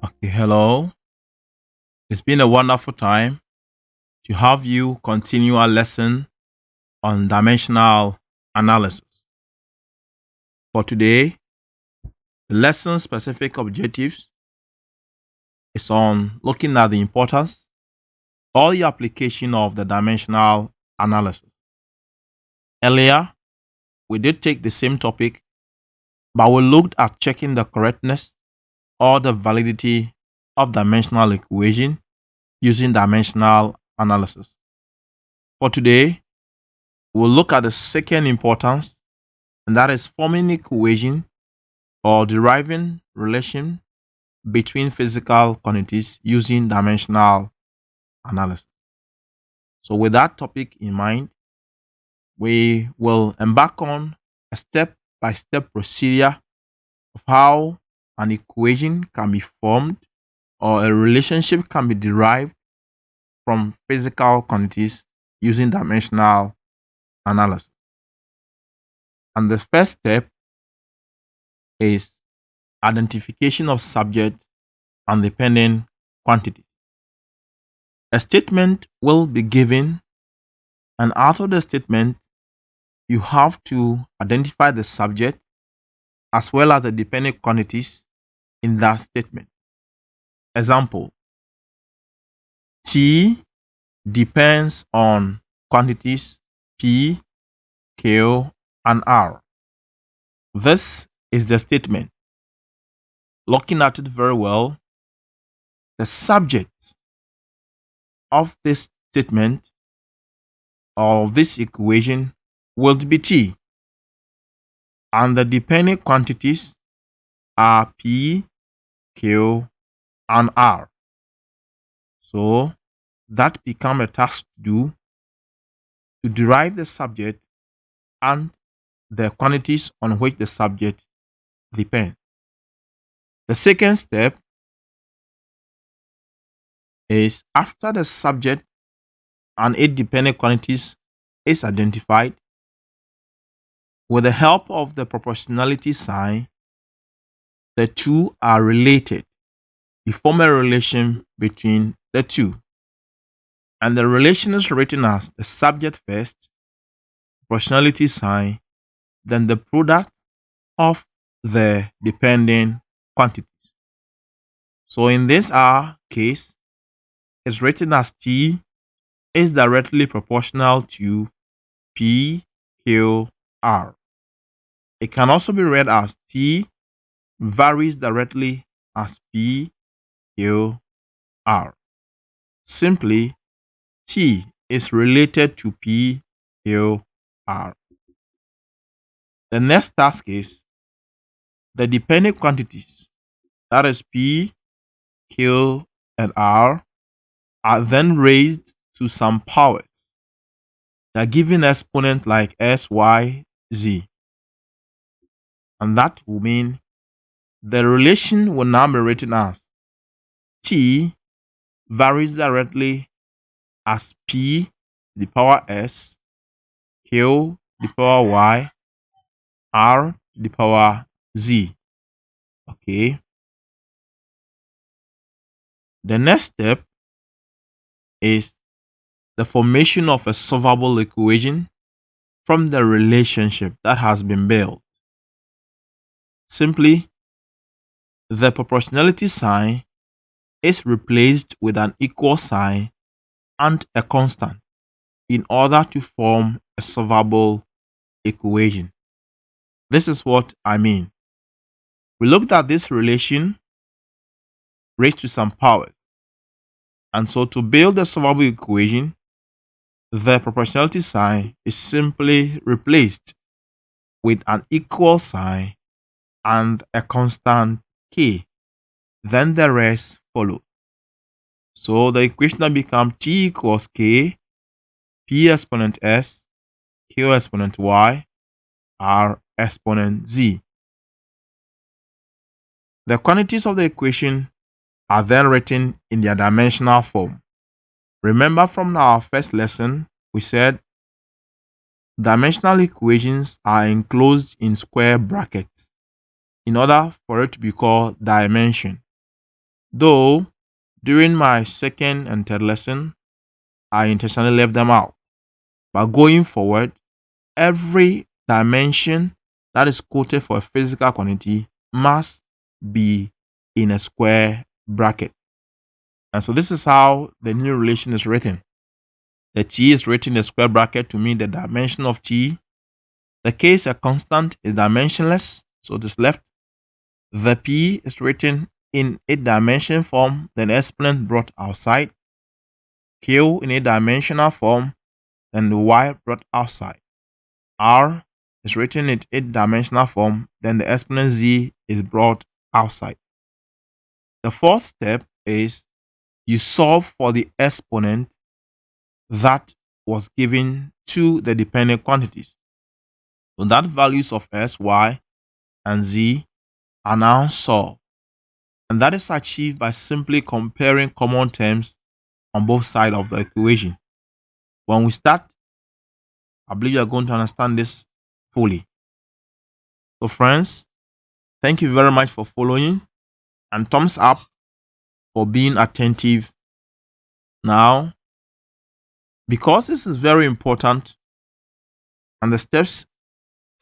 Okay, hello. It's been a wonderful time to have you continue our lesson on dimensional analysis. For today, the lesson specific objectives is on looking at the importance or the application of the dimensional analysis. Earlier, we did take the same topic, but we looked at checking the correctness or the validity of dimensional equation using dimensional analysis. For today, we'll look at the second importance, and that is forming equation or deriving relation between physical quantities using dimensional analysis. So with that topic in mind, we will embark on a step-by-step procedure of how an equation can be formed or a relationship can be derived from physical quantities using dimensional analysis. And the first step is identification of subject and dependent quantity. A statement will be given, and out of the statement, you have to identify the subject as well as the dependent quantities in that statement. Example: T depends on quantities P, Q, and R. This is the statement. Looking at it very well, the subject of this statement or this equation will be T, and the dependent quantities are P, Q, and R. So that becomes a task to do to derive the subject and the quantities on which the subject depends. The second step is after the subject and its dependent quantities is identified, with the help of the proportionality sign, the two are related. You form a relation between the two. And the relation is written as the subject first, proportionality sign, then the product of the dependent quantities. So in this case, it's written as T is directly proportional to P, Q, R. It can also be read as T varies directly as P, Q, R. Simply, T is related to P, Q, R. The next task is the dependent quantities, that is P, Q, and R, are then raised to some powers. They are given exponent like S, Y, Z. And that will mean the relation will now be written as T varies directly as P the power S, Q the power Y, R the power Z. Okay. The next step is the formation of a solvable equation from the relationship that has been built. Simply, the proportionality sign is replaced with an equal sign and a constant in order to form a solvable equation. This is what I mean. We looked at this relation raised to some power. And so to build a solvable equation, the proportionality sign is simply replaced with an equal sign and a constant k. Then the rest follow. So the equation now becomes T equals k, P exponent S, Q exponent Y, R exponent Z. The quantities of the equation are then written in their dimensional form. Remember from our first lesson, we said dimensional equations are enclosed in square brackets in order for it to be called dimension. Though during my second and third lesson, I intentionally left them out. But going forward, every dimension that is quoted for a physical quantity must be in a square bracket. And so this is how the new relation is written. The t is written in a square bracket to mean the dimension of t. The k is a constant, is dimensionless, so it is left. The p is written in 8-dimension form, then exponent brought outside. Q in 8-dimensional form, then the y brought outside. R is written in 8-dimensional form, then the exponent z is brought outside. The fourth step is you solve for the exponent that was given to the dependent quantities. So that values of s, y, and z are now solved. And that is achieved by simply comparing common terms on both sides of the equation. When we start, I believe you are going to understand this fully. So friends, thank you very much for following, and thumbs up for being attentive. Now, because this is very important and the steps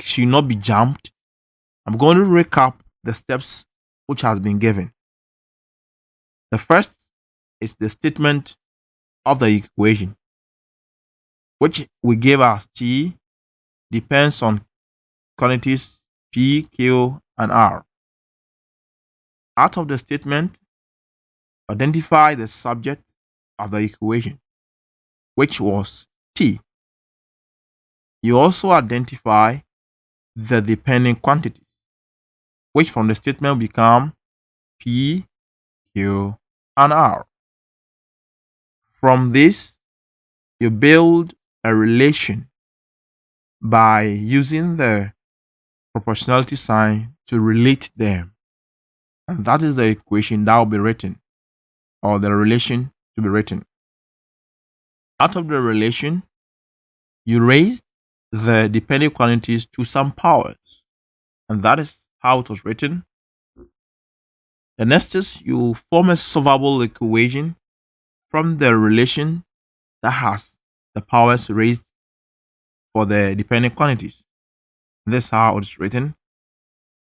should not be jumped, I'm going to recap the steps which has been given. The first is the statement of the equation, which we gave as t depends on quantities p, q, and r. Out of the statement, identify the subject of the equation, which was t. You also identify the dependent quantities, which from the statement become p, q, and r. From this, you build a relation by using the proportionality sign to relate them. And that is the equation that will be written, or the relation to be written. Out of the relation, you raise the dependent quantities to some powers. And that is how it was written. The next is you form a solvable equation from the relation that has the powers raised for the dependent quantities. This is how it's written.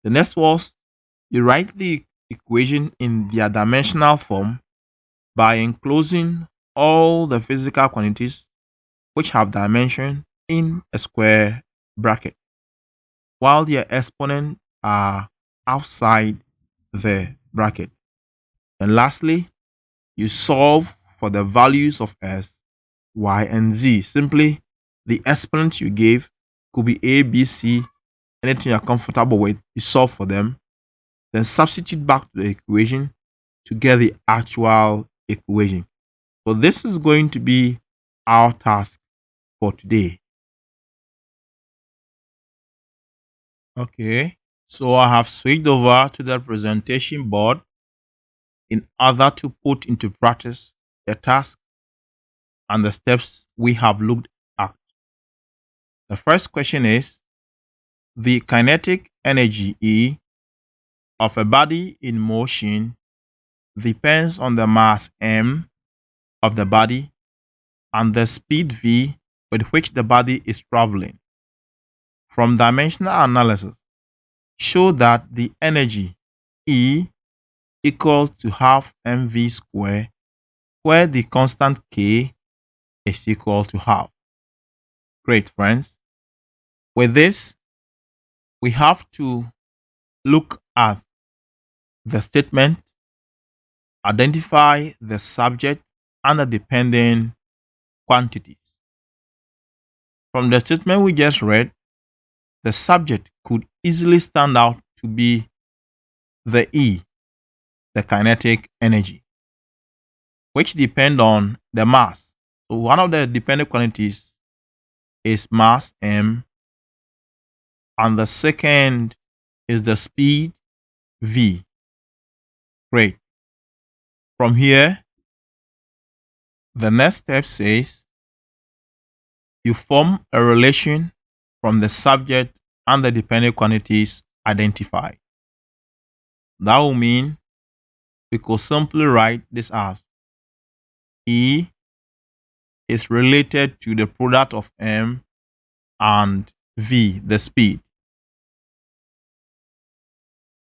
The next was you write the equation in their dimensional form by enclosing all the physical quantities which have dimension in a square bracket, while their exponents are outside the bracket. And lastly, you solve for the values of s, y, and z. Simply, the exponents you gave could be a, b, c, anything you're comfortable with. You solve for them, then substitute back to the equation to get the actual equation. So this is going to be our task for today. Okay, so I have switched over to the presentation board in order to put into practice the task and the steps we have looked at. The first question is, the kinetic energy E of a body in motion depends on the mass m of the body and the speed v with which the body is traveling. From dimensional analysis, show that the energy E equal to half mv squared, where the constant k is equal to half. Great, friends. With this, we have to look at the statement, identify the subject and the dependent quantities. From the statement we just read, the subject could easily stand out to be the E, the kinetic energy, which depend on the mass. So one of the dependent quantities is mass m, and the second is the speed v. Great. From here, the next step says you form a relation from the subject and the dependent quantities identified. That will mean we could simply write this as E is related to the product of M and V, the speed.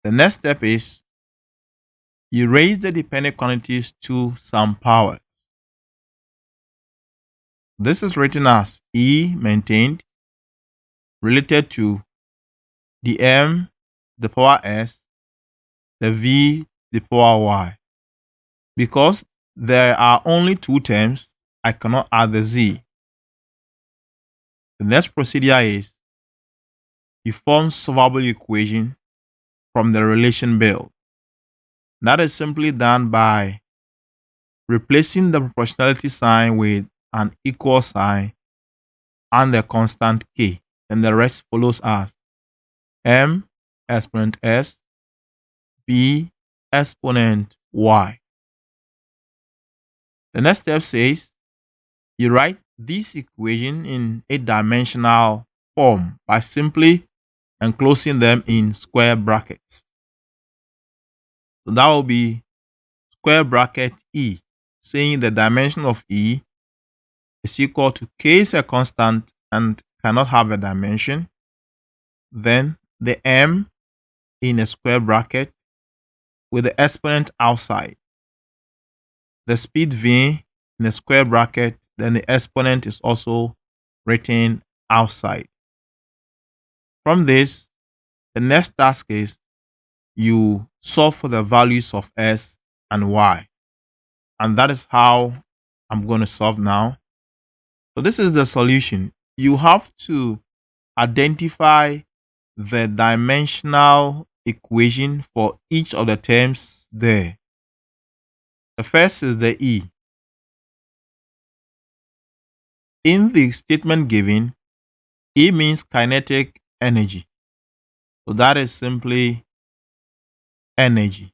The next step is you raise the dependent quantities to some power. This is written as E maintained related to the M, the power S, the V, the power Y. Because there are only two terms, I cannot add the Z. The next procedure is you form solvable equation from the relation built. That is simply done by replacing the proportionality sign with an equal sign and the constant K. And the rest follows as M exponent S, B exponent Y. The next step says you write this equation in a dimensional form by simply enclosing them in square brackets. So that will be square bracket E, saying the dimension of E is equal to K is a constant and cannot have a dimension. Then the M in a square bracket with the exponent outside. The speed V in a square bracket, then the exponent is also written outside. From this, the next task is you solve for the values of S and Y. And that is how I'm going to solve now. So this is the solution. You have to identify the dimensional equation for each of the terms there. The first is the E. In the statement given, E means kinetic energy. So that is simply energy.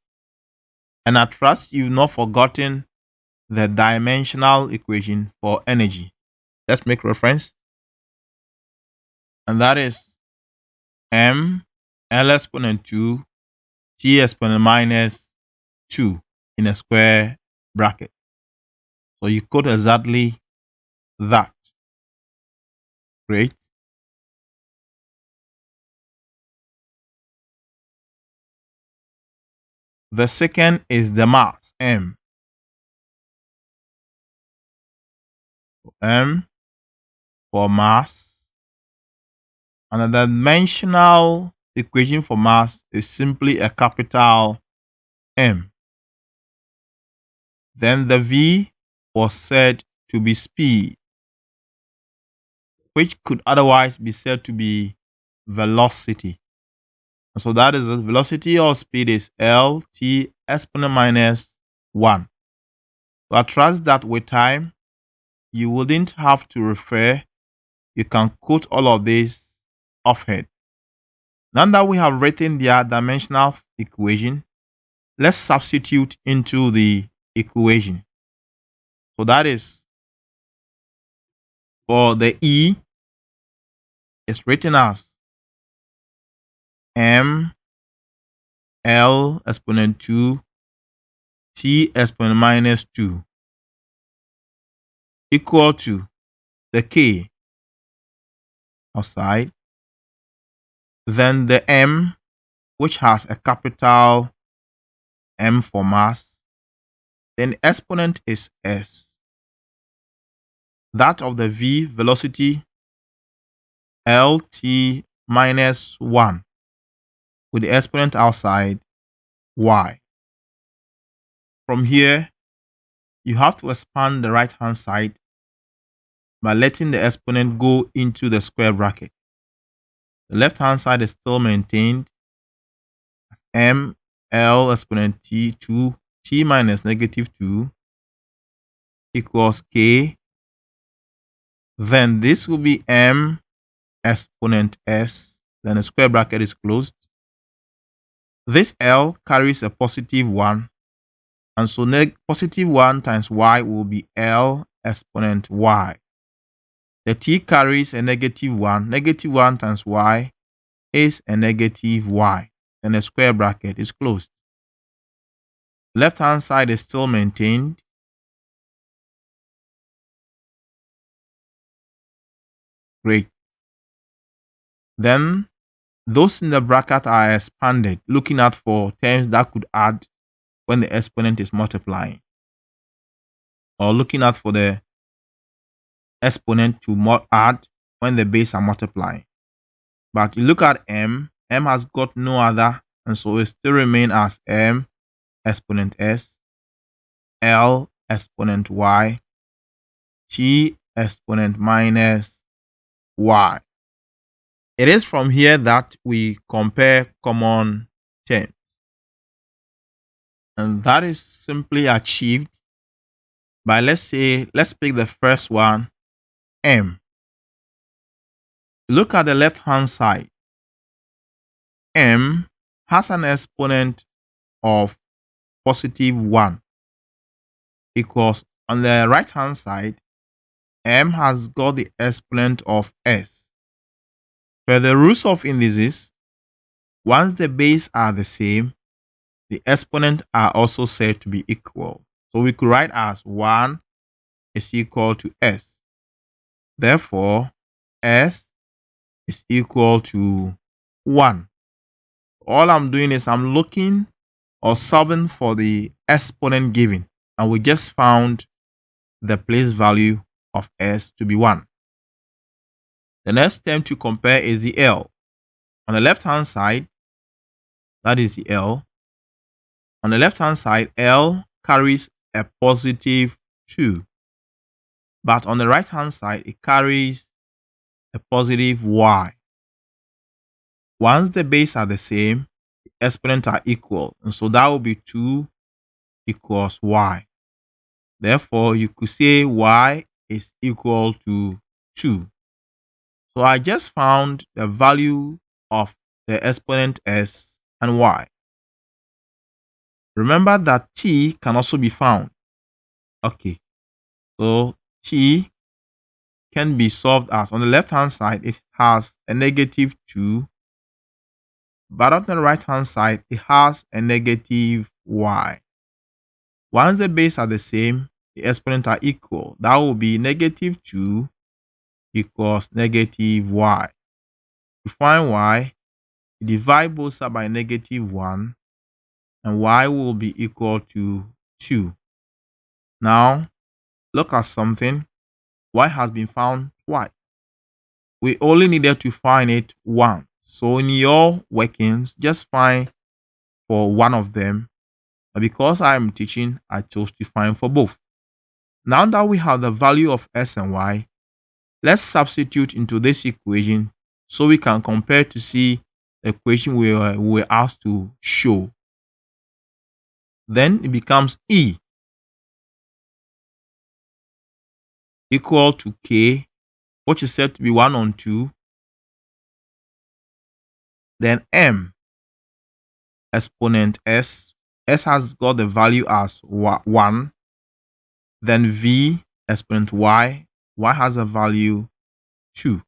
And I trust you've not forgotten the dimensional equation for energy. Let's make reference. And that is M L exponent 2 T exponent minus 2 in a square bracket. So you quote exactly that. Great. The second is the mass, M. M for mass. And the dimensional equation for mass is simply a capital M. Then the V was said to be speed, which could otherwise be said to be velocity. So that is the velocity or speed is L T exponent minus 1. So I trust that with time, you wouldn't have to refer. You can quote all of this offhand. Now that we have written their dimensional equation, let's substitute into the equation. So that is for the E, it's written as M L exponent 2 T exponent minus 2 equal to the K outside, then the M, which has a capital M for mass, then exponent is S. That of the V, velocity, LT minus 1 with the exponent outside, Y. From here, you have to expand the right hand side by letting the exponent go into the square bracket. The left hand side is still maintained as M L exponent T 2 T minus negative 2 equals K. Then this will be M exponent S. Then the square bracket is closed. This L carries a positive 1. And so positive 1 times Y will be L exponent Y. The T carries a negative 1. Negative 1 times Y is a negative Y. And the square bracket is closed. Left hand side is still maintained. Great. Then those in the bracket are expanded, looking out for terms that could add when the exponent is multiplying, or looking out for the exponent to add when the base are multiplying. But you look at m has got no other, and so it still remain as m exponent s, l exponent y, t exponent minus y. It is from here that we compare common terms. And that is simply achieved by, let's pick the first one, m. Look at the left hand side. M has an exponent of positive 1 equals, on the right hand side, m has got the exponent of s. For the rules of indices, once the base are the same, the exponent are also said to be equal. So we could write as 1 is equal to s. Therefore, s is equal to 1. All I'm doing is I'm looking or solving for the exponent given, and we just found the place value of s to be 1. The next term to compare is the L. On the left hand side, that is the L. On the left hand side, L carries a positive 2. But on the right hand side, it carries a positive y. Once the base are the same, the exponents are equal. And so that will be 2 equals y. Therefore, you could say y is equal to 2. So I just found the value of the exponent s and y. Remember that t can also be found. Okay, so t can be solved as, on the left hand side, it has a negative 2, but on the right hand side, it has a negative y. Once the base are the same, the exponents are equal. That will be negative 2 equals negative y. To find y, divide both sides by negative 1, and y will be equal to 2. Now, look at something. Y has been found twice. We only needed to find it once. So in your workings, just find for one of them. But because I am teaching, I chose to find for both. Now that we have the value of s and y, let's substitute into this equation so we can compare to see the equation we were asked to show. Then it becomes E equal to K, which is said to be 1 on 2. Then M exponent S. S has got the value as 1. Then V exponent Y. Y has a value 2.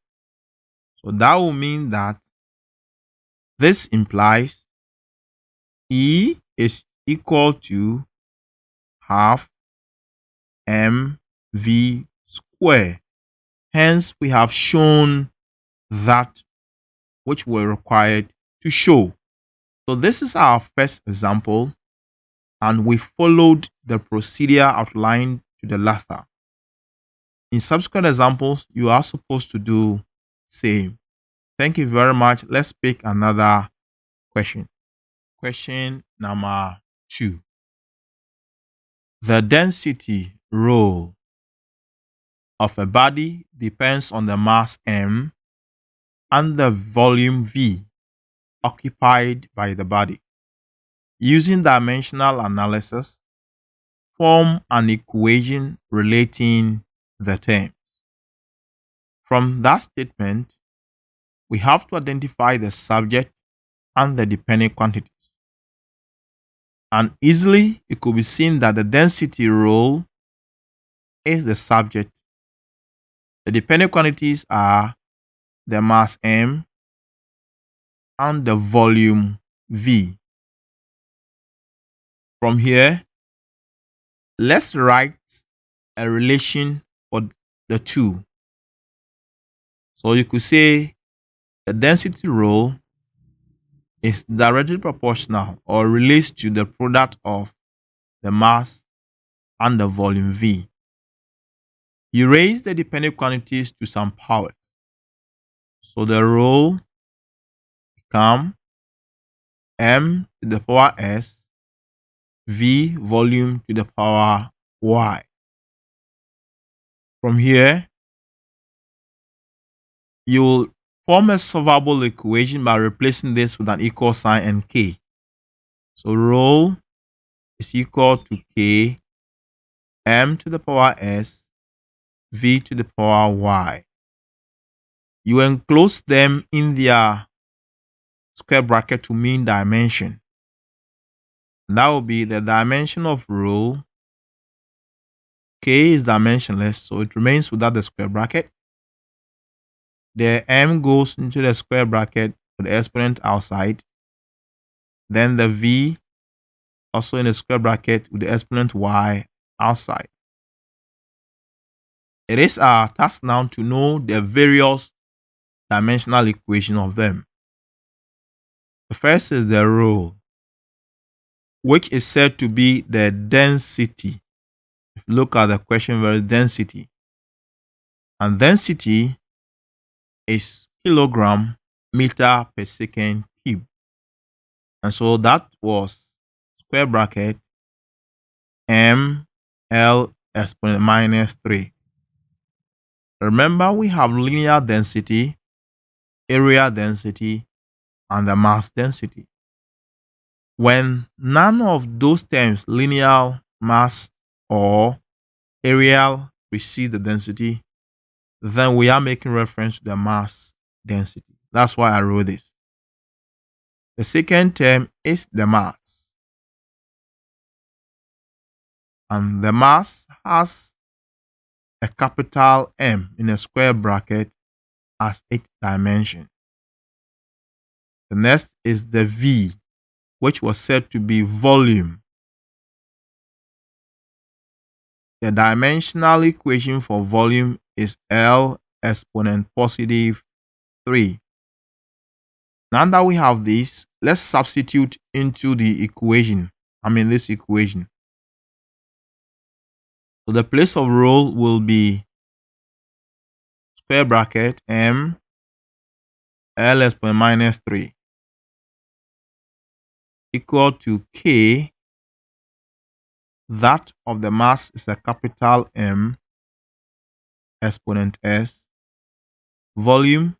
So that will mean that this implies E is equal to half mv square. Hence, we have shown that which we're required to show. So this is our first example, and we followed the procedure outlined to the letter. In subsequent examples, you are supposed to do same. Thank you very much. Let's pick another question. Question number 2. The density rho of a body depends on the mass m and the volume v occupied by the body. Using dimensional analysis, form an equation relating the terms. From that statement, we have to identify the subject and the dependent quantities. And easily, it could be seen that the density rho is the subject. The dependent quantities are the mass m and the volume v. From here, let's write a relation for the two. So you could say the density rho is directly proportional or relates to the product of the mass and the volume V. You raise the dependent quantities to some power. So the rho become m to the power s, v volume to the power y. From here, you will form a solvable equation by replacing this with an equal sign and k. So rho is equal to k m to the power s, v to the power y. You enclose them in their square bracket to mean dimension. And that will be the dimension of rho. K is dimensionless, so it remains without the square bracket. The m goes into the square bracket with the exponent outside. Then the v also in the square bracket with the exponent y outside. It is our task now to know the various dimensional equation of them. The first is the rho, which is said to be the density. If you look at the question, where is density? And density is kilogram meter per second cube. And so that was square bracket m l exponent minus 3. Remember, we have linear density, area density, and the mass density. When none of those terms, linear, mass, or areal, precedes the density, then we are making reference to the mass density. That's why I wrote this. The second term is the mass. And the mass has a capital M in a square bracket as its dimension. The next is the V, which was said to be volume. The dimensional equation for volume is L exponent positive 3. Now that we have this, let's substitute into the equation. This equation. So the place of rho will be square bracket m L exponent minus 3 equal to k. That of the mass is a capital M exponent s. Volume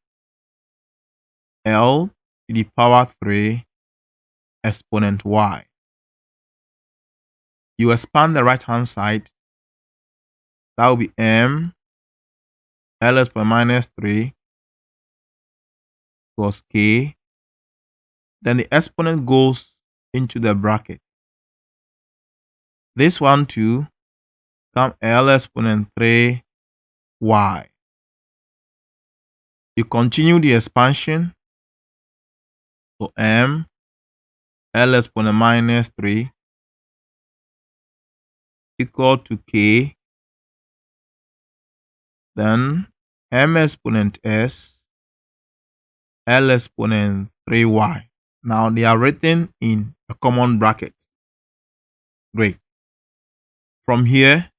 L to the power 3 exponent y. You expand the right hand side. That will be m L exponent minus 3 equals k. Then the exponent goes into the bracket. This one too become L exponent 3 y. You continue the expansion. So m L exponent minus 3 equal to k. Then m exponent s L exponent 3y. Now they are written in a common bracket. Great. From here,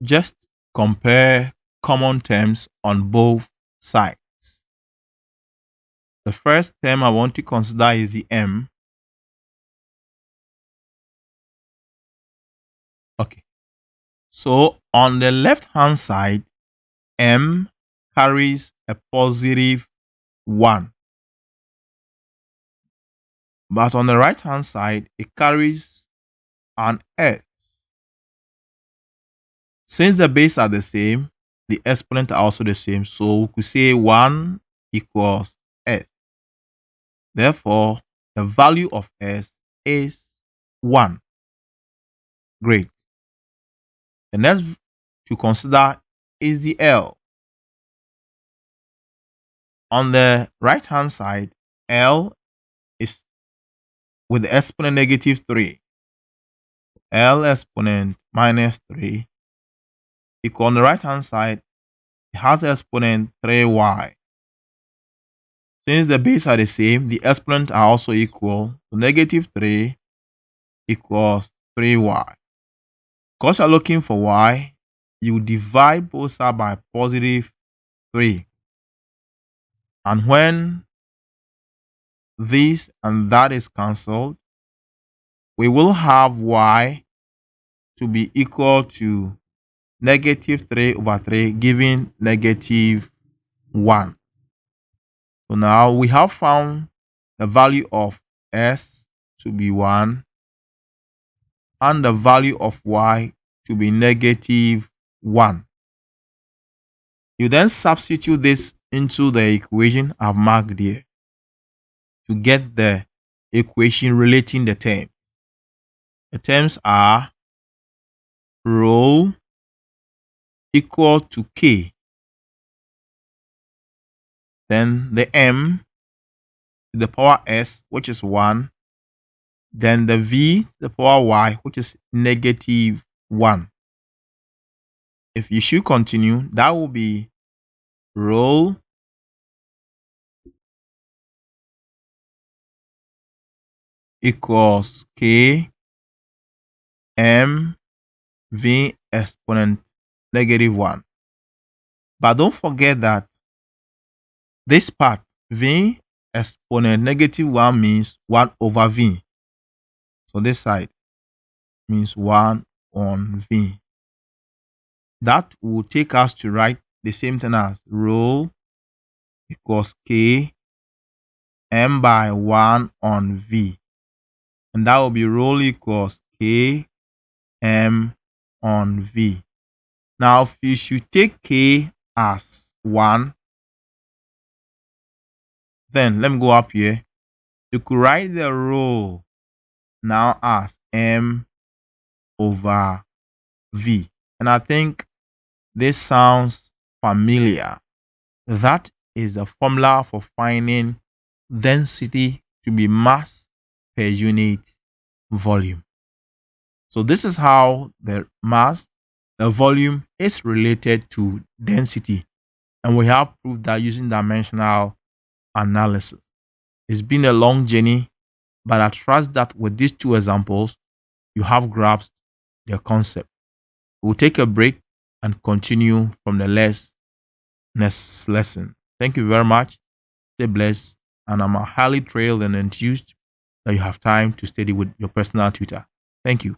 just compare common terms on both sides. The first term I want to consider is the m. Okay. So on the left hand side, m carries a positive 1. But on the right hand side, it carries an s. Since the bases are the same, the exponents are also the same. So we could say 1 equals s. Therefore, the value of s is 1. Great. The next to consider is the L. On the right hand side, L is with the exponent negative 3. L exponent minus 3 equal on the right hand side, it has exponent 3y. Since the base are the same, the exponents are also equal. So negative 3 equals 3y. Because you're looking for y, you divide both sides by positive 3. And when this and that is cancelled, we will have y to be equal to negative 3 over 3, giving negative 1. So now we have found the value of s to be 1 and the value of y to be negative 1. You then substitute this into the equation I've marked here to get the equation relating the terms. The terms are rho equal to k, then the m to the power s, which is 1, then the v to the power y, which is negative 1. If you should continue, that will be rho equals k m v exponent negative 1. But don't forget that this part, v exponent negative 1, means 1 over v. So this side means 1 on v. That will take us to write the same thing as rho equals k m by 1 on v. And that will be rho equals k m on v. Now, if you should take k as 1, then let me go up here. You could write the rho now as m over v. And I think this sounds familiar. That is the formula for finding density to be mass per unit volume. So this is how the mass, the volume, is related to density. And we have proved that using dimensional analysis. It's been a long journey, but I trust that with these two examples, you have grasped the concept. We'll take a break and continue from the next lesson. Thank you very much. Stay blessed. And I'm highly thrilled and enthused that you have time to study with your personal tutor. Thank you.